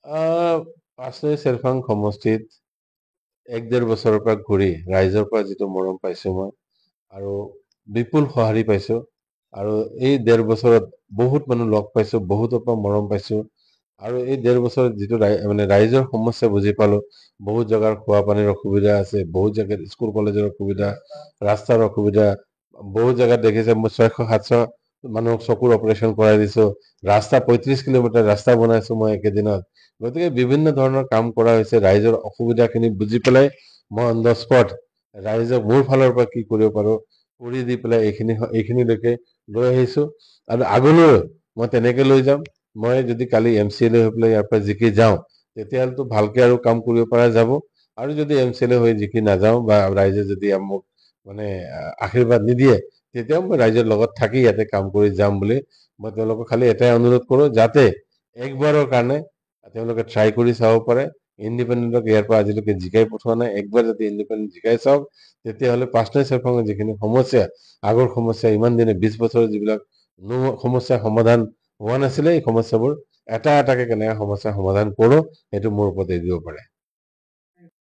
পাঁচনৈ চেৰফাং সমষ্টিত 1-1.5 বছৰৰ পৰা ঘূৰি ৰাইজৰ পৰা যিটো মৰম পাইছো মই আৰু বিপুল সঁহাৰি পাইছো আৰু এই 1.5 বছৰত বহুত মানুহ লগ পাইছো, বহুতৰ পৰা মৰম পাইছো আৰু এই 1.5 বছৰত যিটো মানে ৰাইজৰ সমস্যা বুজি পালো। বহুত জেগাৰ খোৱা পানীৰ অসুবিধা আছে, বহুত জেগাত স্কুল কলেজৰ অসুবিধা, ৰাস্তাৰ অসুবিধা, বহুত জেগাত দেখিছে মই 600-700 মানুহক চকুৰ অপাৰেশ্যন কৰাই দিছো, ৰাস্তা 35 কিলোমিটাৰ ৰাস্তা বনাইছো মই একেদিনত। গতিকে বিভিন্ন ধৰণৰ কাম কৰা হৈছে, ৰাইজৰ অসুবিধাখিনি বুজি পেলাই মই অন দ্য স্পট ৰাইজক মোৰ ফালৰ পৰা কি কৰিব পাৰো কৰি দি পেলাই এইখিনিলৈকে লৈ আহিছো আৰু আগলৈ মই তেনেকে লৈ যাম। মই যদি কালি MCLA হৈ পেলাই ইয়াৰ পৰা জিকি যাওঁ তেতিয়াহ'লেতো ভালকে আৰু কাম কৰিব পৰা যাব আৰু যদি MCLA হৈ জিকি নাযাওঁ বা ৰাইজে যদি মোক মানে আশীৰ্বাদ নিদিয়ে তেতিয়াও মই ৰাইজৰ লগত থাকি ইয়াতে কাম কৰি যাম বুলি মই তেওঁলোকক খালি এটাই অনুৰোধ কৰো যাতে একবাৰৰ কাৰণে তেওঁলোকে ট্ৰাই কৰি চাব পাৰে। ইণ্ডিপেণ্ডেণ্টক ইয়াৰ পৰা আজিলৈকে জিকাই পঠোৱা নাই, একবাৰ যদি ইণ্ডিপেণ্ডেণ্ট জিকাই চাওক তেতিয়াহ'লে পাঁচনৈ চেৰফাঙৰ যিখিনি সমস্যা, আগৰ সমস্যা ইমান দিনে 20 বছৰৰ যিবিলাক সমস্যা সমাধান হোৱা নাছিলে, এই সমস্যাবোৰ এটা এটাকে কেনেকে সমস্যা সমাধান কৰো সেইটো মোৰ ওপৰত এৰি দিব পাৰে।